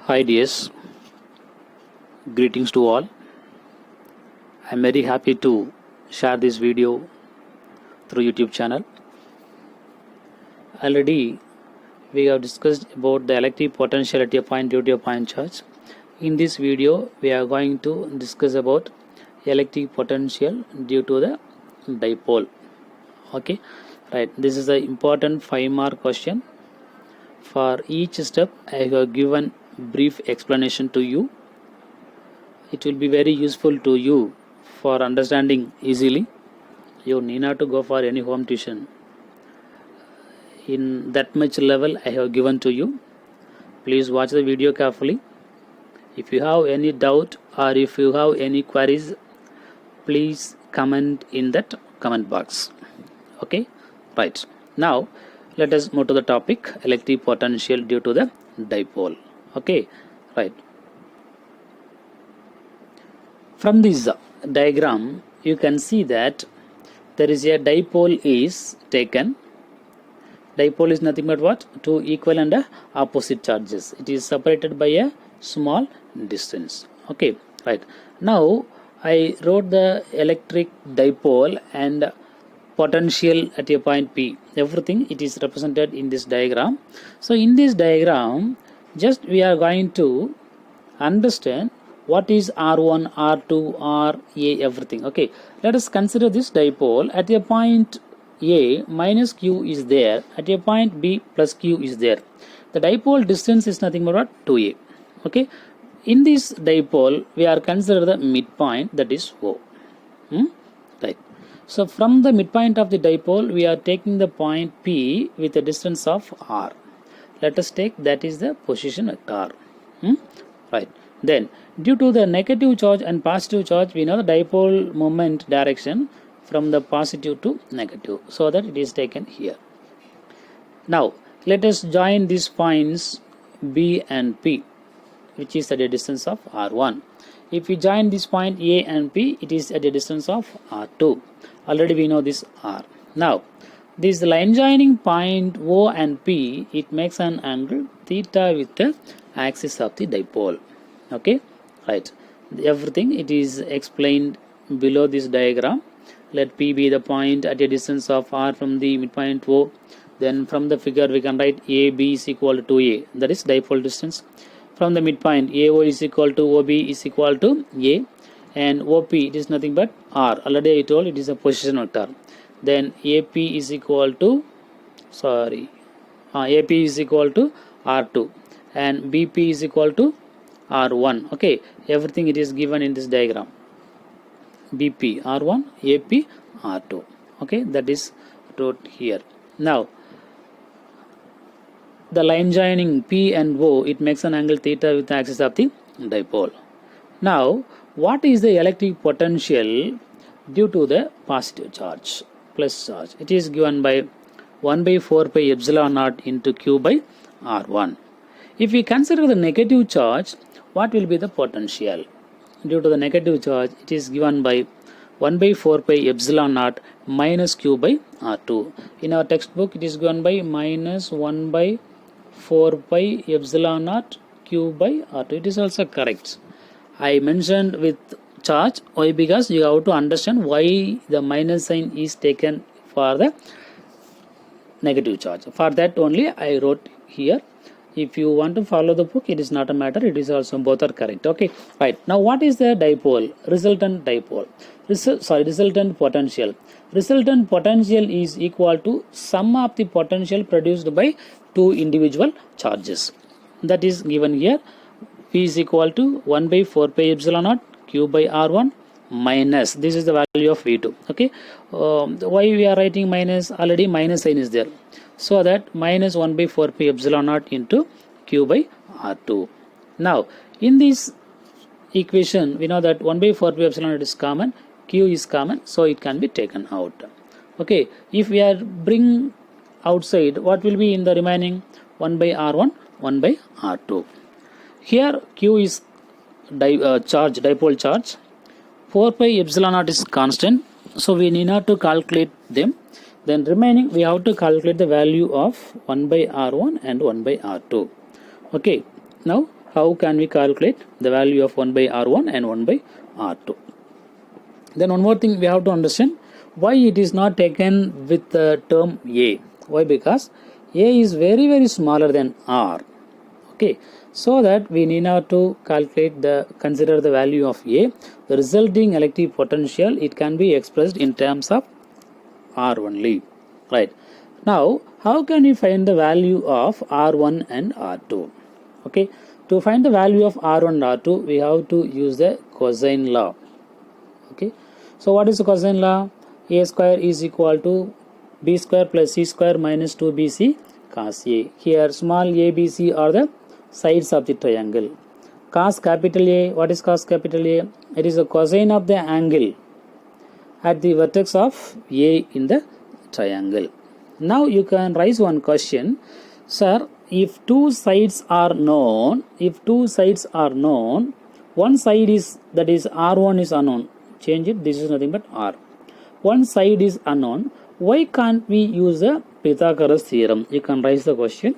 Hi dears, greetings to all. I am very happy to share this video through YouTube channel. Already we have discussed about the electric potential at a point due to a point charge. In this video we are going to discuss about electric potential due to the dipole. Okay, right. This is an important 5-mark question. For each step I have given brief explanation to you. It will be very useful to you for understanding easily. You need not to go for any home tuition. In that much level I have given to you. Please watch the video carefully. If you have any doubt or if you have any queries, please comment in that comment box. Okay, right. Now let us move to the topic, electric potential due to the dipole. Okay, right. From this diagram you can see that there is a dipole is taken. Dipole is nothing but what? Two equal and opposite charges. It is separated by a small distance. Okay, right. Now I wrote the electric dipole and potential at a point P. Everything it is represented in this diagram. So in this diagram, just we are going to understand what is R1, R2, RA, everything. Okay, let us consider this dipole. At a point A, minus Q is there. At a point B, plus Q is there. The dipole distance is nothing but what? 2A. Okay, in this dipole we are consider the midpoint, that is O. Right. So from the midpoint of the dipole we are taking the point P with a distance of R. Let us take that is the position vector. Right. Then due to the negative charge and positive charge, we know the dipole moment direction from the positive to negative, so that it is taken here. Now let us join these points B and P, which is at a distance of R1. If we join this point A and P, it is at a distance of R2. Already we know this R. Now this line joining point O and P, it makes an angle theta with the axis of the dipole. Okay, right. Everything it is explained below this diagram. Let P be the point at a distance of R from the midpoint O. Then from the figure we can write AB is equal to A, that is dipole distance. From the midpoint AO is equal to OB is equal to A, and OP it is nothing but R. Already I told it is a position vector. Then AP is equal to AP is equal to R2 and BP is equal to R1. Okay, everything it is given in this diagram. BP R1, AP R2. Okay, that is wrote here. Now the line joining P and O, it makes an angle theta with the axis of the dipole. Now what is the electric potential due to the positive charge, plus charge? It is given by 1 by 4 pi epsilon naught into Q by R1. If we consider the negative charge, what will be the potential? Due to the negative charge, it is given by 1 by 4 pi epsilon naught minus Q by R2. In our textbook, it is given by minus 1 by 4 pi epsilon naught Q by R2. It is also correct. I mentioned with charge. Why? Because you have to understand why the minus sign is taken for the negative charge. For that only I wrote here. If you want to follow the book, it is not a matter. It is also both are correct. Okay, right. Now what is the dipole? Resultant dipole. Resultant potential. Resultant potential is equal to sum of the potential produced by two individual charges. That is given here. P is equal to 1 by 4 pi epsilon naught Q by R1 minus, this is the value of V2. Okay, why we are writing minus? Already minus sign is there, so that minus 1 by 4 pi epsilon naught into Q by R2. Now in this equation we know that 1 by 4 pi epsilon naught is common, Q is common, so it can be taken out. Okay, if we are bring outside, what will be in the remaining? 1 by R1, 1 by R2. Here Q is dipole charge. 4 pi epsilon naught is constant, so we need not to calculate them. Then remaining we have to calculate the value of 1 by R1 and 1 by R2. Okay, now how can we calculate the value of 1 by R1 and 1 by R2. Then one more thing we have to understand, why it is not taken with the term A. Why? Because A is very very smaller than R. Okay, so that we need now to consider the value of A. The resulting electric potential, it can be expressed in terms of R only. Right. Now, how can we find the value of R1 and R2? Okay, to find the value of R1 and R2, we have to use the cosine law. Okay, so what is the cosine law? A square is equal to B square plus C square minus 2BC cos A. Here small ABC are the sides of the triangle. Cos capital A, what is cos capital A? It is the cosine of the angle at the vertex of A in the triangle. Now you can raise one question, sir, if two sides are known, one side is, that is R1 is unknown, change it, this is nothing but R. One side is unknown, why can't we use the Pythagoras theorem? You can raise the question.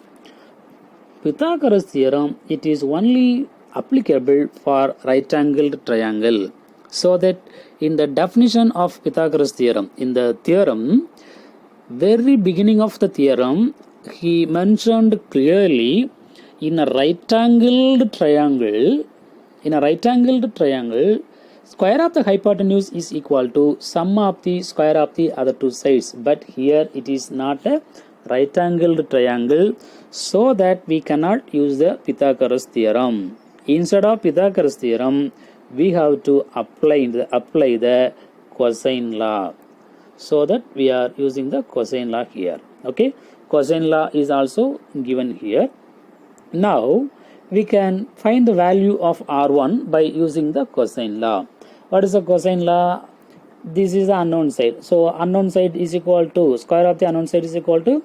Pythagoras theorem, it is only applicable for right angled triangle. So that in the definition of Pythagoras theorem, in the theorem, very beginning of the theorem, he mentioned clearly, in a right angled triangle, square of the hypotenuse is equal to sum of the square of the other two sides. But here it is not a right angled triangle, so that we cannot use the Pythagoras theorem. Instead of Pythagoras theorem, we have to apply the cosine law. So that we are using the cosine law here. Okay, cosine law is also given here. Now we can find the value of R1 by using the cosine law. What is the cosine law? This is the unknown side. So unknown side is equal to, square of the unknown side is equal to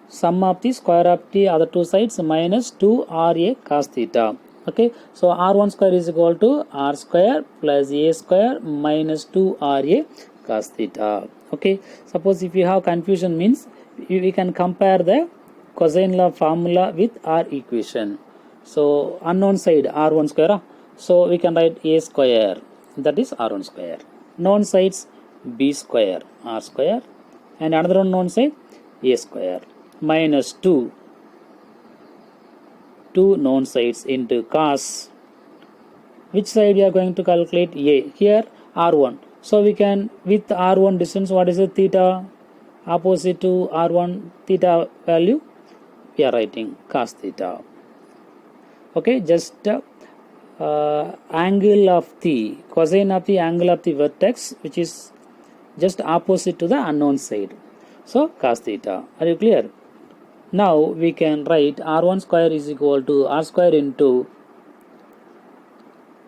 sum of the square of the other two sides minus 2RA cos theta. Okay, so R1 square is equal to R square plus A square minus 2RA cos theta. Okay, suppose if you have confusion, means we can compare the cosine law formula with our equation. So unknown side R1 square, so we can write A square, that is R1 square. Known sides B square, R square, and another unknown side A square minus 2 known sides into cos. Which side we are going to calculate? A. Here R1. So we can, with R1 distance, what is the theta opposite to R1 theta value? We are writing cos theta. Okay, just angle of the, cosine of the angle of the vertex, which is just opposite to the unknown side. So cos theta. Are you clear? Now we can write R1 square is equal to R square into,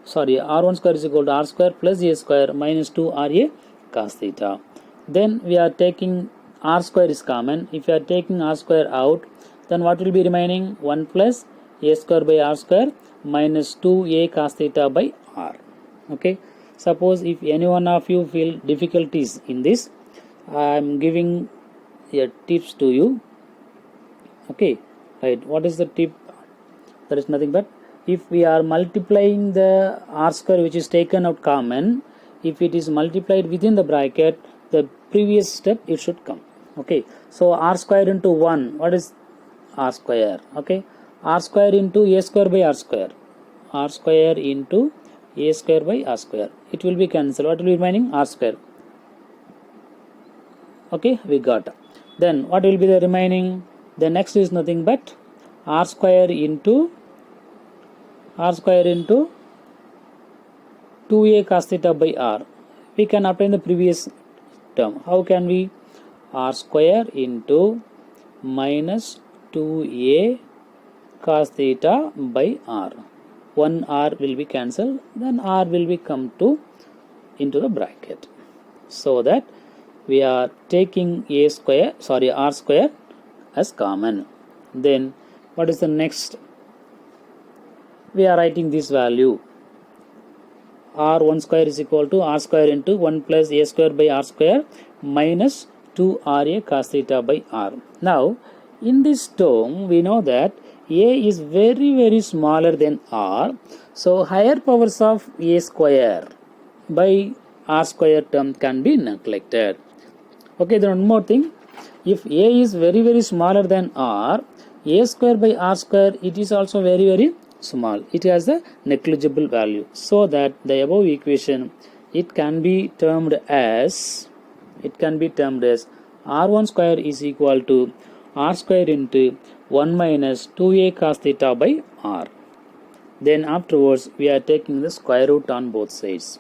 R1 square is equal to R square plus A square minus 2RA cos theta. Then we are taking R square is common. If you are taking R square out, then what will be remaining? 1 plus A square by R square minus 2A cos theta by R. Okay. Suppose if any one of you feel difficulties in this, I am giving a tips to you. Okay, right. What is the tip? That is nothing but, if we are multiplying the R square which is taken out common, if it is multiplied within the bracket, the previous step it should come. Okay, so R square into 1, what is R square? Okay, R square into A square by R square, R square into A square by R square, it will be cancelled. What will be remaining? R square. Okay, we got. Then what will be the remaining? The next is nothing but R square into 2A cos theta by R. We can obtain the previous term. How can we? R square into minus 2A cos theta by R. One R will be cancelled, then R will be come to into the bracket. So that we are taking R square as common. Then what is the next? We are writing this value. R1 square is equal to R square into 1 plus A square by R square minus 2RA cos theta by R. Now in this term we know that a is very smaller than r, so higher powers of a square by r square term can be neglected. Okay, then one more thing, if a is very smaller than r, a square by r square, it is also very small, it has a negligible value, so that the above equation, it can be termed as r1 square is equal to r square into 1 minus 2a cos theta by r. Then afterwards we are taking the square root on both sides.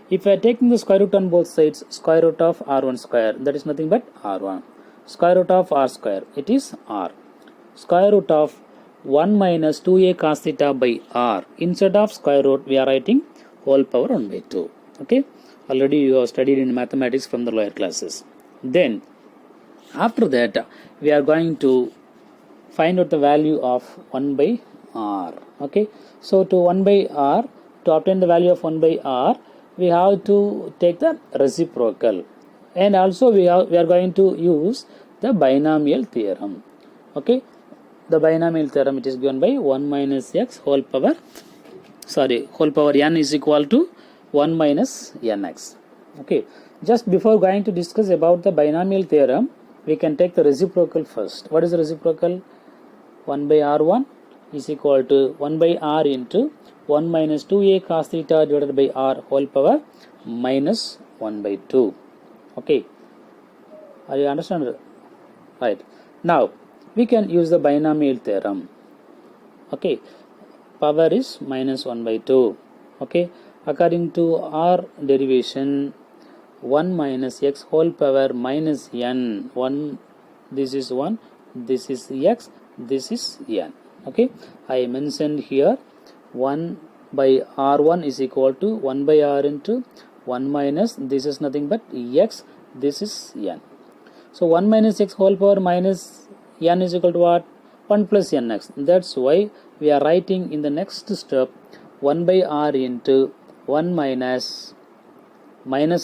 If we are taking the square root on both sides, square root of r1 square, that is nothing but r1. Square root of r square, it is r. Square root of 1 minus 2a cos theta by r. Instead of square root, we are writing whole power 1 by 2. Okay, already you have studied in mathematics from the lower classes. Then after that we are going to find out the value of 1 by r. Okay, so to 1 by r, to obtain the value of 1 by r, we have to take the reciprocal, and also we are going to use the binomial theorem. Okay, the binomial theorem, it is given by 1 minus x whole power n is equal to 1 minus nx. Okay, just before going to discuss about the binomial theorem, we can take the reciprocal first. What is the reciprocal? 1 by r1 is equal to 1 by r into 1 minus 2a cos theta divided by r whole power minus 1 by 2. Okay, are you understand? Right, now we can use the binomial theorem. Okay, power is minus 1 by 2. Okay, according to our derivation, 1 minus x whole power minus n, 1, this is 1, this is x, this is n. Okay, I mentioned here 1 by r1 is equal to 1 by r into 1 minus, this is nothing but x, this is n. So 1 minus x whole power minus n is equal to what? 1 plus nx. That's why we are writing in the next step 1 by r into 1 minus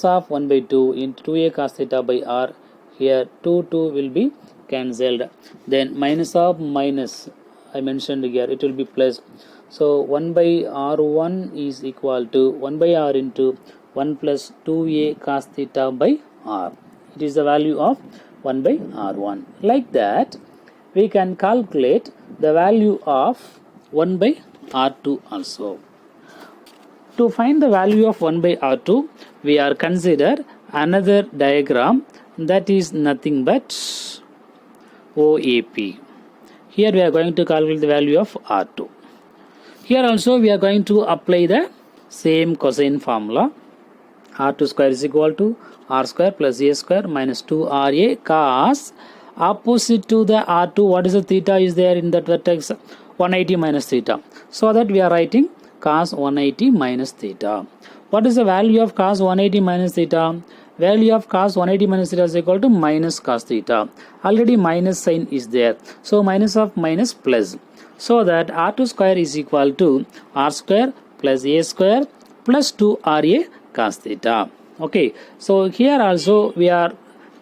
of 1 by 2 into 2a cos theta by r. Here 2 will be cancelled. Then minus of minus, I mentioned here, it will be plus. So 1 by r1 is equal to 1 by r into 1 plus 2a cos theta by r. It is the value of 1 by r1. Like that, we can calculate the value of 1 by r2 also. To find the value of 1 by r2, we are consider another diagram, that is nothing but OAP. Here we are going to calculate the value of r2. Here also we are going to apply the same cosine formula. R2 square is equal to r square plus a square minus 2ra cos, opposite to the r2, what is the theta is there in that vertex? 180 minus theta. So that we are writing cos 180 minus theta. What is the value of cos 180 minus theta? Value of cos 180 minus theta is equal to minus cos theta. Already minus sign is there, so minus of minus plus. So that r2 square is equal to r square plus a square plus 2ra cos theta. Okay, so here also we are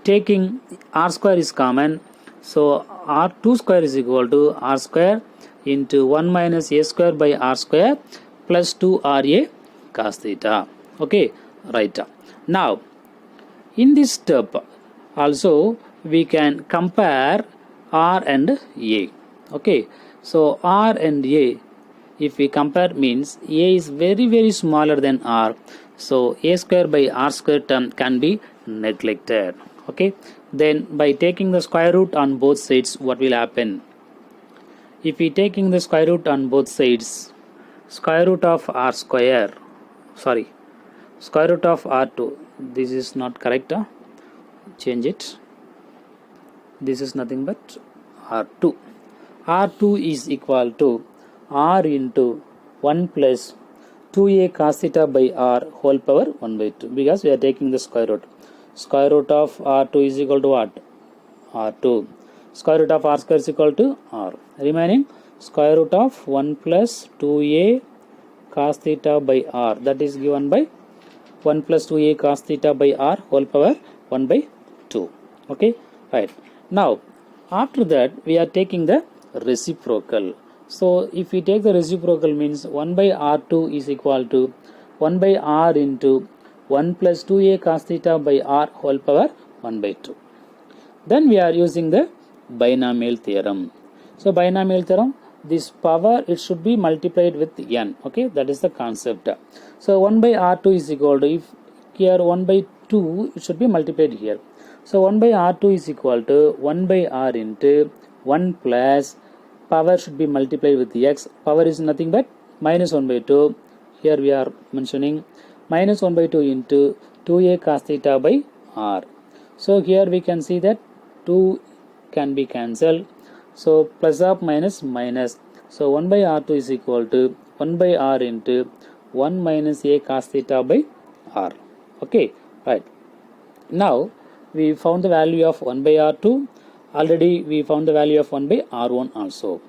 taking r square is common, so r2 square is equal to r square into 1 minus a square by r square plus 2ra cos theta. Okay, right. Now in this step also we can compare r and a. Okay, so r and a, if we compare, means a is very smaller than r, so a square by r square term can be neglected. Okay, then by taking the square root on both sides, what will happen? If we taking the square root on both sides, square root of r square, square root of r2, this is not correct, change it, this is nothing but r2. R2 is equal to r into 1 plus 2a cos theta by r whole power 1 by 2, because we are taking the square root. Square root of r2 is equal to what? R2. Square root of r square is equal to r. Remaining square root of 1 plus 2a cos theta by r, that is given by 1 plus 2a cos theta by r whole power 1 by 2. Okay, right. Now after that we are taking the reciprocal. So if we take the reciprocal, means 1 by r2 is equal to 1 by r into 1 plus 2a cos theta by r whole power 1 by 2. Then we are using the binomial theorem. So binomial theorem, this power, it should be multiplied with n. Okay, that is the concept. So 1 by r2 is equal to, if here 1 by 2, it should be multiplied here. So 1 by r2 is equal to 1 by r into 1 plus, power should be multiplied with x. Power is nothing but minus 1 by 2. Here we are mentioning minus 1 by 2 into 2a cos theta by r. So here we can see that 2 can be cancelled. So plus of minus minus. So 1 by r2 is equal to 1 by r into 1 minus a cos theta by r. Okay, right. Now we found the value of 1 by r2. Already we found the value of 1 by r1 also.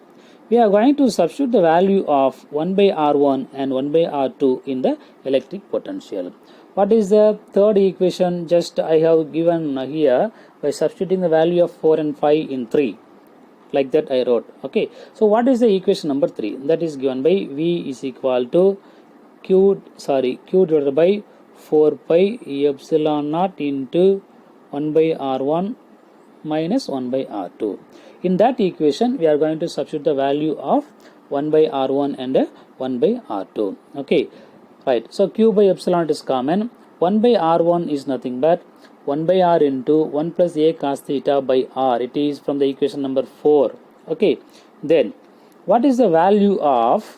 We are going to substitute the value of 1 by r1 and 1 by r2 in the electric potential. What is the third equation? Just I have given here by substituting the value of 4 and 5 in 3. Like that I wrote. Okay. So what is the equation number 3? That is given by V is equal to Q divided by 4 pi epsilon naught into 1 by r1 minus 1 by r2. In that equation, we are going to substitute the value of 1 by r1 and 1 by r2. Okay, right. So q by epsilon is common. 1 by r1 is nothing but 1 by r into 1 plus a cos theta by r. It is from the equation number 4. Okay, then what is the value of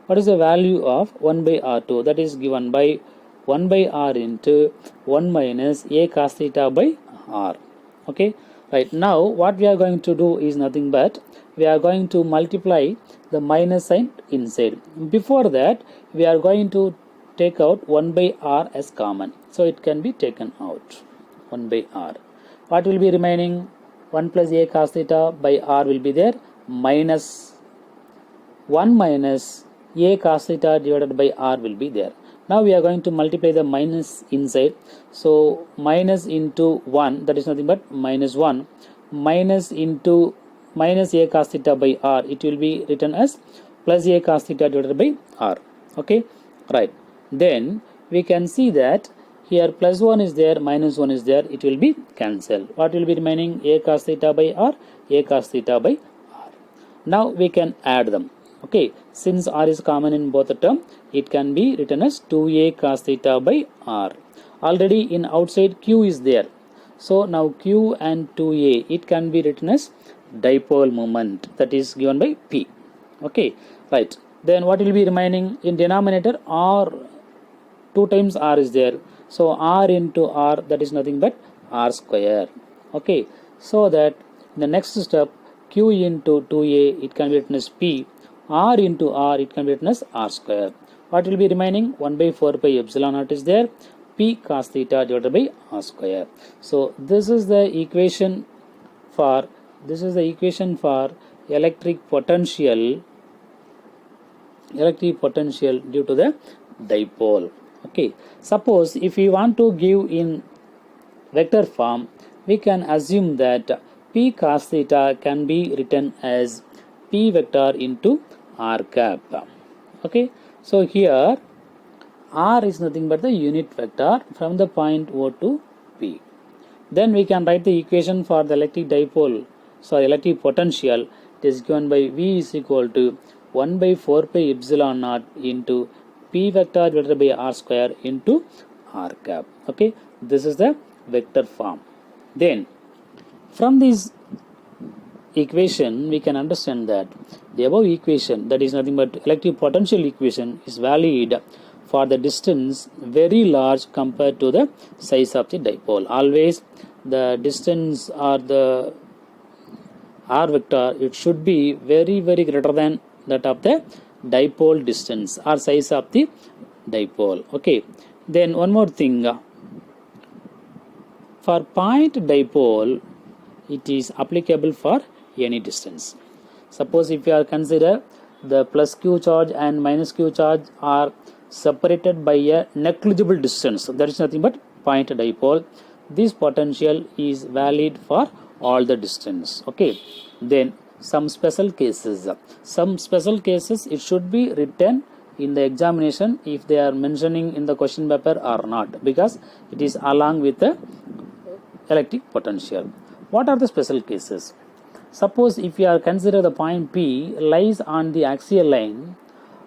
1 by r2? That is given by 1 by r into 1 minus a cos theta by r. Okay, right. Now what we are going to do is nothing but we are going to multiply the minus sign inside. Before that, we are going to take out 1 by r as common, so it can be taken out. 1 by r. What will be remaining? 1 plus a cos theta by r will be there, minus 1 minus a cos theta divided by r will be there. Now we are going to multiply the minus inside. So minus into 1, that is nothing but minus 1, minus into minus a cos theta by r, it will be written as plus a cos theta divided by r. Okay, right. Then we can see that here plus 1 is there, minus 1 is there, it will be cancelled. What will be remaining? A cos theta by r, a cos theta by r. Now we can add them. Okay, since r is common in both the term, it can be written as 2a cos theta by r. Already in outside q is there. So now q and 2a, it can be written as dipole moment, that is given by p. Okay, right. Then what will be remaining? In denominator, r 2 times r is there. So r into r, that is nothing but r square. Okay, so that in the next step, q into 2a, it can be written as p. R into r, it can be written as r square. What will be remaining? 1 by 4 pi epsilon naught is there, p cos theta divided by r square. So this is the equation for electric potential due to the dipole. Okay, suppose if we want to give in vector form, we can assume that p cos theta can be written as p vector into r cap. Okay, so here r is nothing but the unit vector from the point O to P. Then we can write the equation for the electric potential. It is given by V is equal to 1 by 4 pi epsilon naught into p vector divided by r square into r cap. Okay, this is the vector form. Then from this equation, we can understand that the above equation, that is nothing but electric potential equation, is valid for the distance very large compared to the size of the dipole. Always the distance or the r vector, it should be very greater than that of the dipole distance or size of the dipole. Okay, then one more thing, for point dipole, it is applicable for any distance. Suppose if you are consider the plus q charge and minus q charge are separated by a negligible distance, that is nothing but point dipole, this potential is valid for all the distance. Okay, then some special cases. Some special cases it should be written in the examination if they are mentioning in the question paper or not, because it is along with the electric potential. What are the special cases? Suppose if you are consider the point P lies on the axial line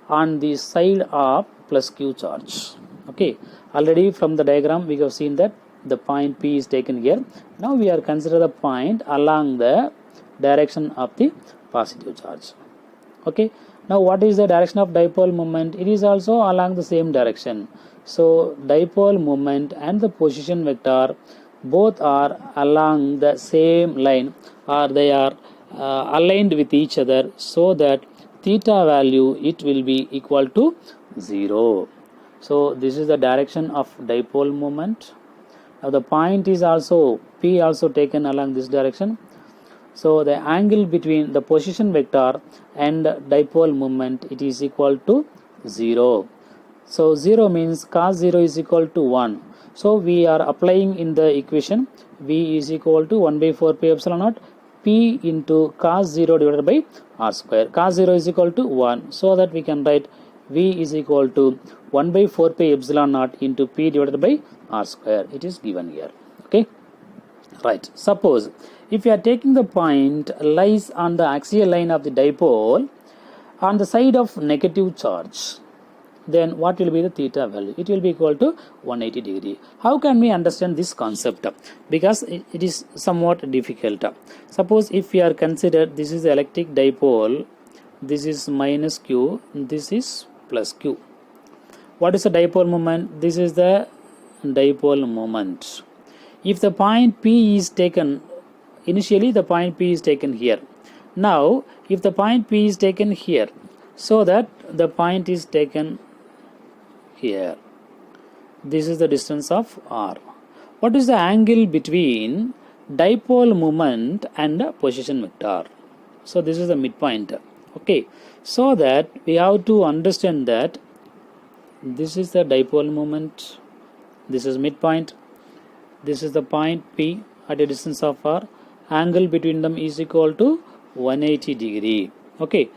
on the side of plus Q charge. Okay, already from the diagram we have seen that the point P is taken here. Now we are consider the point along the direction of the positive charge. Okay, now what is the direction of dipole moment? It is also along the same direction. So dipole moment and the position vector both are along the same line, or they are aligned with each other, so that theta value it will be equal to 0. So this is the direction of dipole moment. Now the point is also P also taken along this direction. So the angle between the position vector and dipole moment it is equal to 0. So 0 means cos 0 is equal to 1. So we are applying in the equation V is equal to 1 by 4 pi epsilon naught P into cos 0 divided by R square. Cos 0 is equal to 1. So that we can write V is equal to 1 by 4 pi epsilon naught into P divided by R square. It is given here. Okay. Right. Suppose if you are taking the point lies on the axial line of the dipole on the side of negative charge, then what will be the theta value? It will be equal to 180 degree. How can we understand this concept? Because it is somewhat difficult. Suppose if we are considered this is the electric dipole, this is minus Q, this is plus Q. What is the dipole moment? This is the dipole moment. If the point P is taken, initially the point P is taken here. Now if the point P is taken here, so that the point is taken here, this is the distance of R. What is the angle between dipole moment and position vector? So this is the midpoint. Okay, so that we have to understand that this is the dipole moment, this is midpoint, this is the point P at a distance of R. Angle between them is equal to 180 degree. Okay,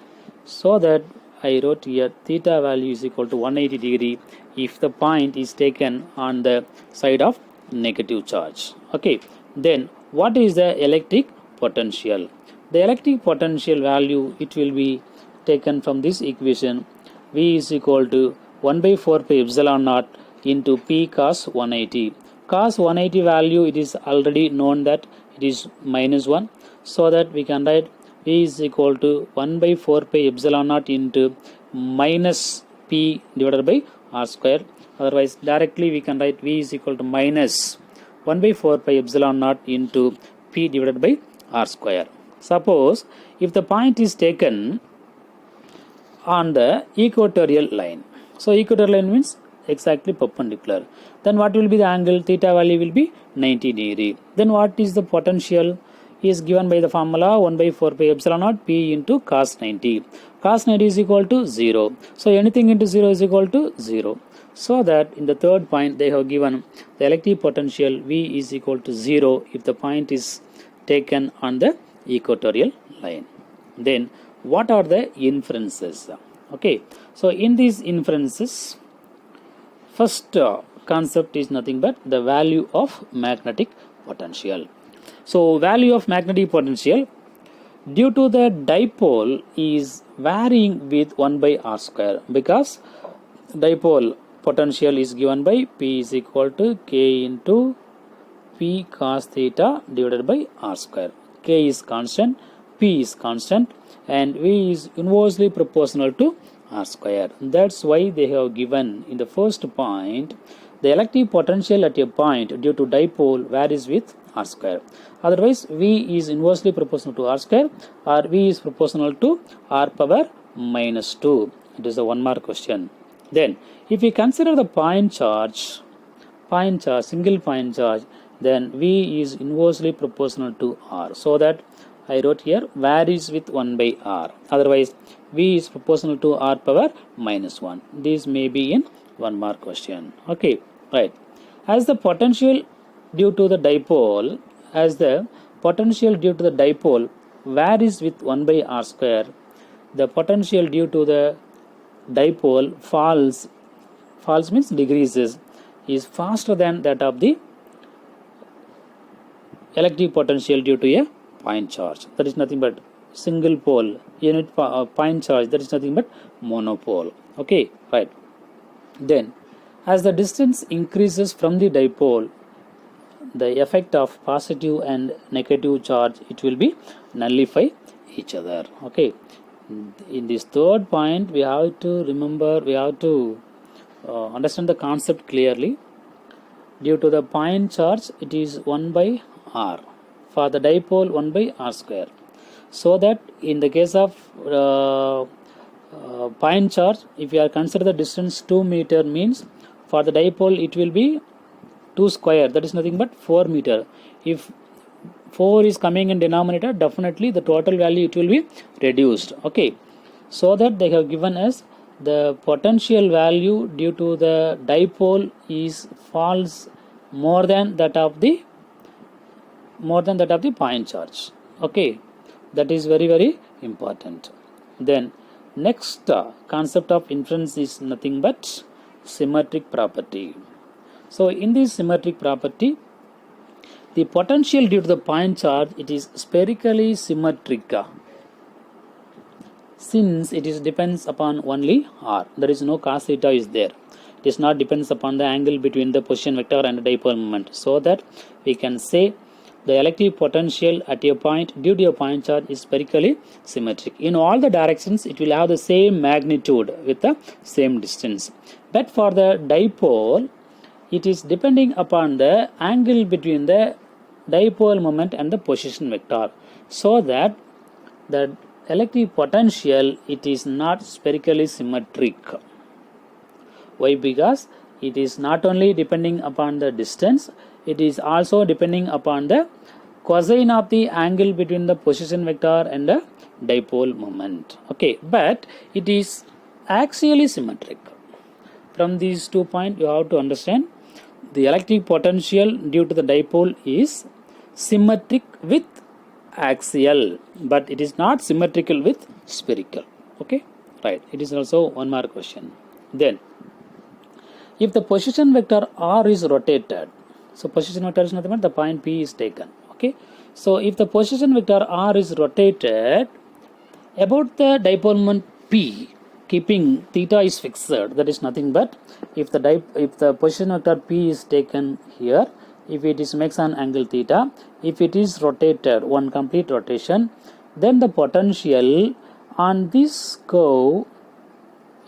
so that I wrote here theta value is equal to 180 degree if the point is taken on the side of negative charge. Okay, then what is the electric potential? The electric potential value it will be taken from this equation. V is equal to 1 by 4 pi epsilon naught into P cos 180. Cos 180 value it is already known that it is minus 1, so that we can write V is equal to 1 by 4 pi epsilon naught into minus P divided by R square. Otherwise directly we can write V is equal to minus 1 by 4 pi epsilon naught into P divided by R square. Suppose if the point is taken on the equatorial line. So equatorial line means exactly perpendicular. Then what will be the angle? Theta value will be 90 degree. Then what is the potential? Is given by the formula 1 by 4 pi epsilon naught P into cos 90. Cos 90 is equal to 0. So anything into 0 is equal to 0. So that in the third point they have given the electric potential V is equal to 0 if the point is taken on the equatorial line. Then what are the inferences? Okay, so in these inferences, first concept is nothing but the value of magnetic potential. So value of magnetic potential due to the dipole is varying with 1 by R square, because dipole potential is given by P is equal to K into P cos theta divided by R square. K is constant, P is constant, and V is inversely proportional to R square. That's why they have given in the first point the electric potential at a point due to dipole varies with R square. Otherwise V is inversely proportional to R square, or V is proportional to R power minus 2. It is a 1 mark question. Then if we consider the point charge, single point charge, then V is inversely proportional to R. So that I wrote here varies with 1 by R. Otherwise V is proportional to R power minus 1. This may be in 1 mark question. Okay, right. As the potential due to the dipole, varies with 1 by r square, the potential due to the dipole falls means decreases, is faster than that of the electric potential due to a point charge. That is nothing but single pole unit point charge, that is nothing but monopole. Okay, right. Then as the distance increases from the dipole, the effect of positive and negative charge, it will be nullify each other. Okay, in this third point we have to remember, we have to understand the concept clearly. Due to the point charge, it is 1 by r. For the dipole, 1 by r square. So that in the case of point charge, if you are consider the distance 2 meter, means for the dipole it will be 2 square, that is nothing but 4 meter. If 4 is coming in denominator, definitely the total value it will be reduced. Okay, so that they have given us the potential value due to the dipole is falls more than that of the point charge. Okay, that is very, very important. Then next concept of inference is nothing but symmetric property. So in this symmetric property, the potential due to the point charge, it is spherically symmetric, since it is depends upon only r. There is no cos theta is there. It is not depends upon the angle between the position vector and the dipole moment. So that we can say the electric potential at a point due to a point charge is spherically symmetric. In all the directions, it will have the same magnitude with the same distance. But for the dipole, it is depending upon the angle between the dipole moment and the position vector. So that the electric potential, it is not spherically symmetric. Why? Because it is not only depending upon the distance, it is also depending upon the cosine of the angle between the position vector and the dipole moment. Okay, but it is axially symmetric. From these 2 points, you have to understand the electric potential due to the dipole is symmetric with axial, but it is not symmetrical with spherical. Okay, right. It is also one more question. Then if the position vector r is rotated, so position vector is nothing but the point P is taken. Okay, so if the position vector r is rotated about the dipole moment P, keeping theta is fixed, that is nothing but if the position vector P is taken here, if it is makes an angle theta, if it is rotated one complete rotation, then the potential on this curve,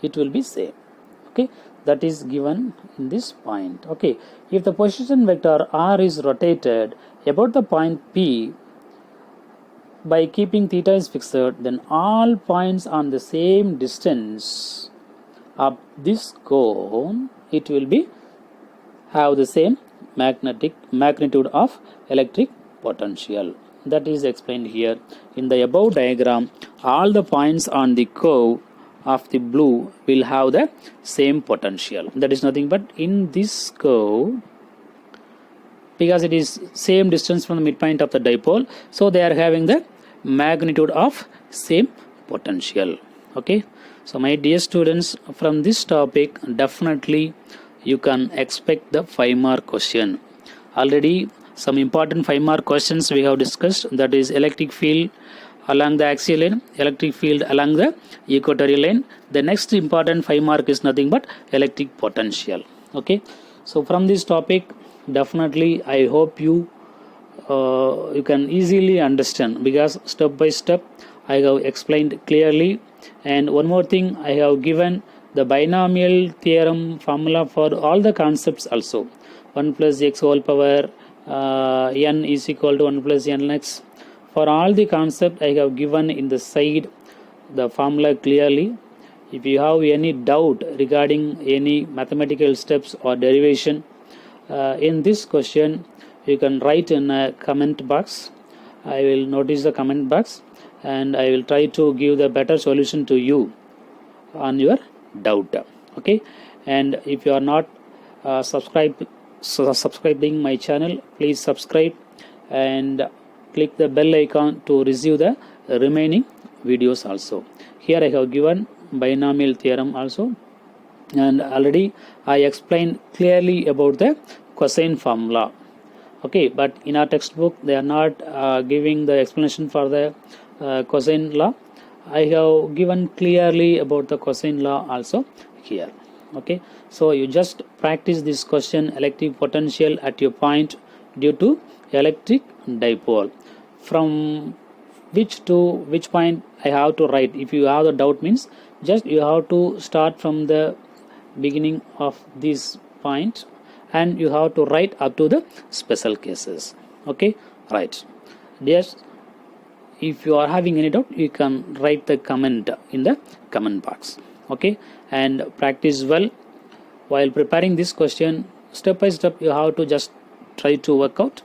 it will be same. Okay, that is given in this point. Okay, if the position vector r is rotated about the point P by keeping theta is fixed, then all points on the same distance of this cone, it will be have the same magnitude of electric potential. That is explained here in the above diagram. All the points on the curve of the blue will have the same potential. That is nothing but in this curve, because it is same distance from the midpoint of the dipole, so they are having the magnitude of same potential. Okay, so my dear students, from this topic definitely you can expect the 5-mark question. Already some important 5-mark questions we have discussed, that is electric field along the axial line, electric field along the equatorial line. The next important 5-mark is nothing but electric potential. Okay, so from this topic definitely I hope you can easily understand, because step by step I have explained clearly. And one more thing, I have given the binomial theorem formula for all the concepts also. 1 plus x whole power n is equal to 1 plus nx. For all the concept I have given in the side the formula clearly. If you have any doubt regarding any mathematical steps or derivation in this question, you can write in a comment box. I will notice the comment box and I will try to give the better solution to you on your doubt. Okay, and if you are not subscribing my channel, please subscribe and click the bell icon to receive the remaining videos also. Here I have given binomial theorem also, and already I explained clearly about the cosine formula. Okay, but in our textbook they are not giving the explanation for the cosine law. I have given clearly about the cosine law also here. Okay, so you just practice this question: electric potential at your point due to electric dipole. From which to which point I have to write? If you have the doubt, means just you have to start from the beginning of this point and you have to write up to the special cases. Okay, right. Yes, if you are having any doubt, you can write the comment in the comment box. Okay, and practice well while preparing this question. Step by step you have to just try to work out.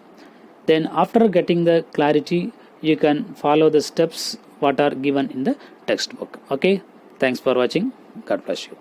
Then after getting the clarity, you can follow the steps what are given in the textbook. Okay, thanks for watching. God bless you.